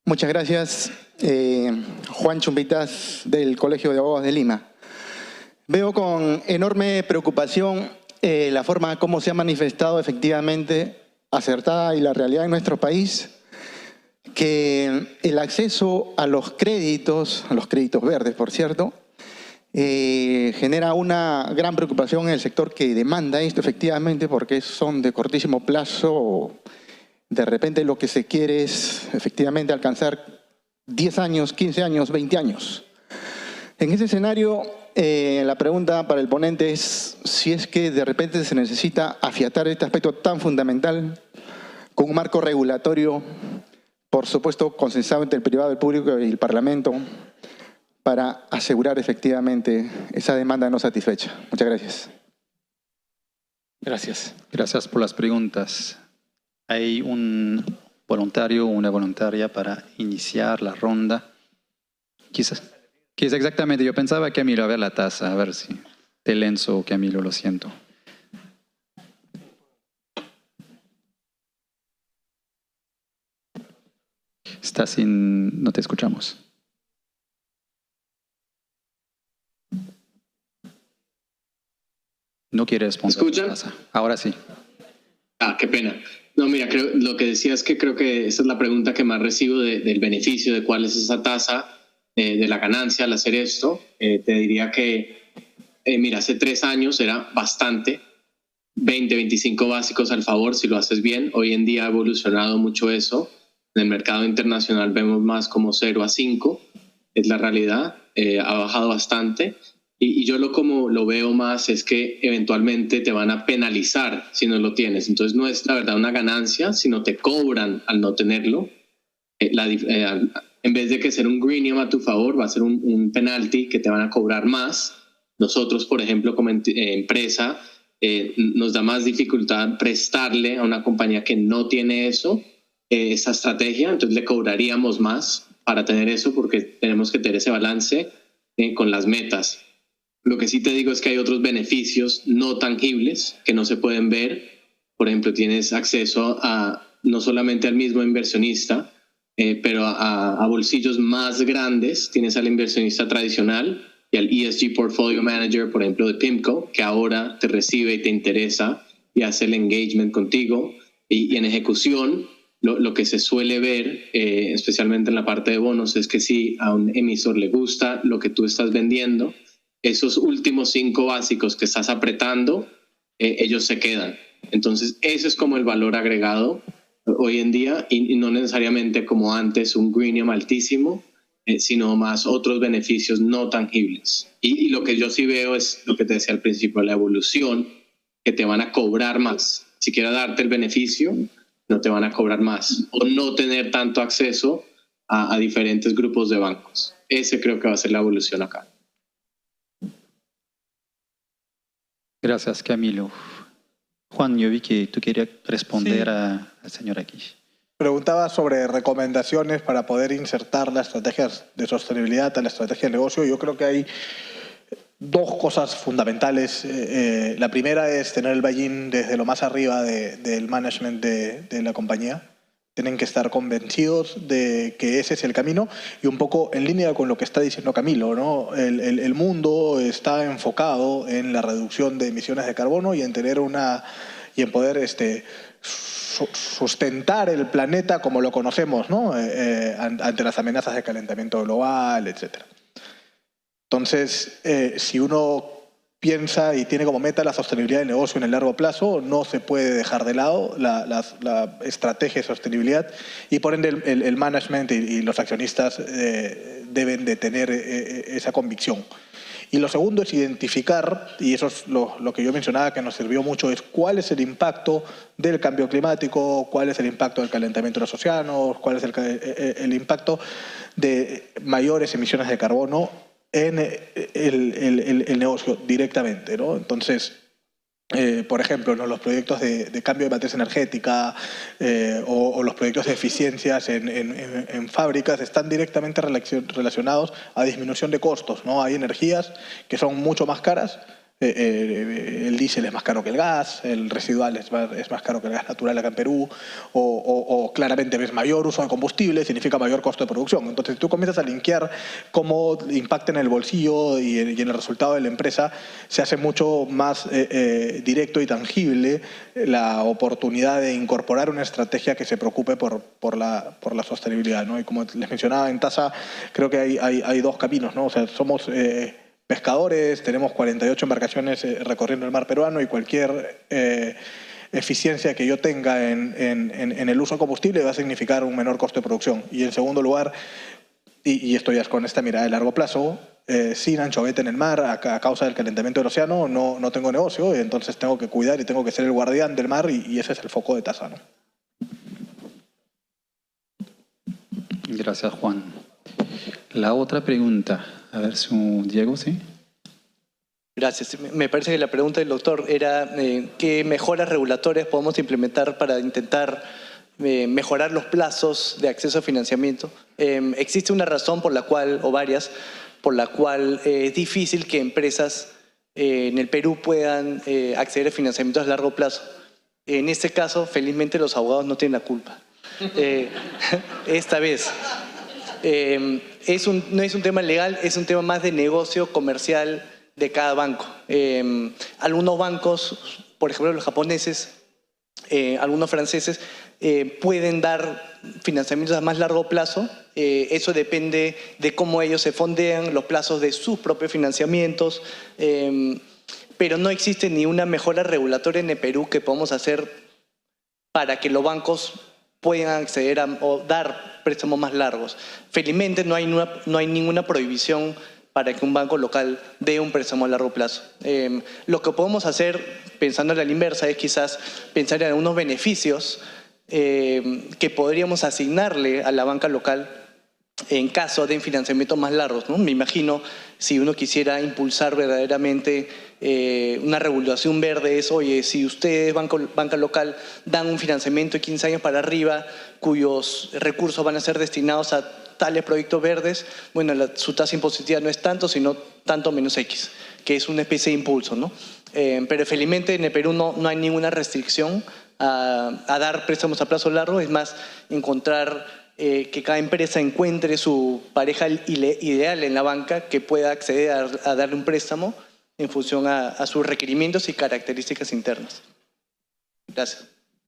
Muchas gracias. Juan Chumbitas, del Colegio de Abogados de Lima. Veo con enorme preocupación la forma como se ha manifestado efectivamente acertada y la realidad en nuestro país, que el acceso a los créditos verdes, por cierto, genera una gran preocupación en el sector que demanda esto efectivamente, porque son de cortísimo plazo. De repente lo que se quiere es efectivamente alcanzar 10 años, 15 años, 20 años. En ese escenario, la pregunta para el ponente es si es que de repente se necesita afiatar este aspecto tan fundamental con un marco regulatorio, por supuesto, consensuado entre el privado, el público y el Parlamento, para asegurar efectivamente esa demanda no satisfecha. Muchas gracias. Gracias. Gracias por las preguntas. Hay un voluntario o una voluntaria para iniciar la ronda. Quizás exactamente, yo pensaba, Camilo, a ver la taza, a ver si te lenzo, Camilo, lo siento. No te escuchamos. No quiere responder. ¿Escuchan? Ahora sí. Qué pena. No, mira, lo que decía es que creo que esa es la pregunta que más recibo del beneficio, de cuál es esa tasa de la ganancia al hacer esto. Te diría que, mira, hace 3 años era bastante, 20, 25 básicos al favor si lo haces bien. Hoy en día ha evolucionado mucho eso. En el mercado internacional vemos más como 0 a 5, es la realidad. Ha bajado bastante. Y yo como lo veo más es que eventualmente te van a penalizar si no lo tienes. Entonces no es la verdad una ganancia, sino te cobran al no tenerlo. En vez de que ser un greenium a tu favor, va a ser un penalty que te van a cobrar más. Nosotros, por ejemplo, como empresa, nos da más dificultad prestarle a una compañía que no tiene esa estrategia. Entonces le cobraríamos más para tener eso, porque tenemos que tener ese balance con las metas. Lo que sí te digo es que hay otros beneficios no tangibles que no se pueden ver. Por ejemplo, tienes acceso no solamente al mismo inversionista, pero a bolsillos más grandes. Tienes al inversionista tradicional y al ESG Portfolio Manager, por ejemplo, de PIMCO, que ahora te recibe y te interesa y hace el engagement contigo. Y en ejecución, lo que se suele ver, especialmente en la parte de bonos, es que si a un emisor le gusta lo que tú estás vendiendo, esos últimos 5 básicos que estás apretando, ellos se quedan. Entonces, ese es como el valor agregado hoy en día y no necesariamente como antes un greenium altísimo, sino más otros beneficios no tangibles. Y lo que yo sí veo es lo que te decía al principio, la evolución, que te van a cobrar más. Si quieres darte el beneficio, no te van a cobrar más. O no tener tanto acceso a diferentes grupos de bancos. Ese creo que va a ser la evolución acá. Gracias, Camilo. Juan, yo vi que tú querías responder al señor aquí. Preguntaba sobre recomendaciones para poder insertar las estrategias de sostenibilidad a la estrategia de negocio. Yo creo que hay 2 cosas fundamentales. La primera es tener el buy-in desde lo más arriba del management de la compañía. Tienen que estar convencidos de que ese es el camino y un poco en línea con lo que está diciendo Camilo, ¿no? El mundo está enfocado en la reducción de emisiones de carbono y en tener y en poder sustentar el planeta como lo conocemos, ¿no? Ante las amenazas de calentamiento global, etc. Entonces, si uno piensa y tiene como meta la sostenibilidad del negocio en el largo plazo, no se puede dejar de lado la estrategia de sostenibilidad y por ende el management y los accionistas deben de tener esa convicción. Y lo segundo es identificar, y eso es lo que yo mencionaba que nos sirvió mucho, es cuál es el impacto del cambio climático, cuál es el impacto del calentamiento de los océanos, cuál es el impacto de mayores emisiones de carbono en el negocio directamente, ¿no? Entonces, por ejemplo, ¿no? Los proyectos de cambio de matriz energética o los proyectos de eficiencias en fábricas están directamente relacionados a disminución de costos, ¿no? Hay energías que son mucho más caras, el diésel es más caro que el gas, el residual es más caro que el gas natural acá en Perú, o claramente ves mayor uso de combustible, significa mayor costo de producción. Entonces, si tú comienzas a linkear cómo impacta en el bolsillo y en el resultado de la empresa, se hace mucho más directo y tangible la oportunidad de incorporar una estrategia que se preocupe por la sostenibilidad, ¿no? Y como les mencionaba en TASA, creo que hay dos caminos, ¿no? O sea, somos pescadores, tenemos 48 embarcaciones recorriendo el mar peruano y cualquier eficiencia que yo tenga en el uso de combustible va a significar un menor costo de producción. Y en segundo lugar, y esto ya es con esta mirada de largo plazo, sin anchoveta en el mar a causa del calentamiento del océano no tengo negocio, y entonces tengo que cuidar y tengo que ser el guardián del mar y ese es el foco de TASA, ¿no? Gracias, Juan. La otra pregunta, a ver si Diego, ¿sí? Gracias. Me parece que la pregunta del doctor era qué mejoras regulatorias podemos implementar para intentar mejorar los plazos de acceso a financiamiento. ¿Existe una razón por la cual, o varias, por la cual es difícil que empresas en el Perú puedan acceder a financiamientos a largo plazo? En este caso, felizmente los abogados no tienen la culpa. Esta vez. No es un tema legal, es un tema más de negocio comercial de cada banco. Algunos bancos, por ejemplo los japoneses, algunos franceses, pueden dar financiamientos a más largo plazo. Eso depende de cómo ellos se fondean, los plazos de sus propios financiamientos, pero no existe ni una mejora regulatoria en el Perú que podamos hacer para que los bancos puedan acceder o dar préstamos más largos. Felizmente no hay ninguna prohibición para que un banco local dé un préstamo a largo plazo. Lo que podemos hacer, pensando a la inversa, es quizás pensar en algunos beneficios que podríamos asignarle a la banca local en caso de financiamientos más largos, ¿no? Me imagino, si uno quisiera impulsar verdaderamente una regulación verde, es, oye, si ustedes, banca local, dan un financiamiento de 15 años para arriba, cuyos recursos van a ser destinados a tales proyectos verdes, bueno, su tasa impositiva no es tanto, sino tanto menos X, que es una especie de impulso, ¿no? Pero felizmente en el Perú no hay ninguna restricción a dar préstamos a plazo largo, es más, encontrar que cada empresa encuentre su pareja ideal en la banca que pueda acceder a darle un préstamo en función a sus requerimientos y características internas. Gracias.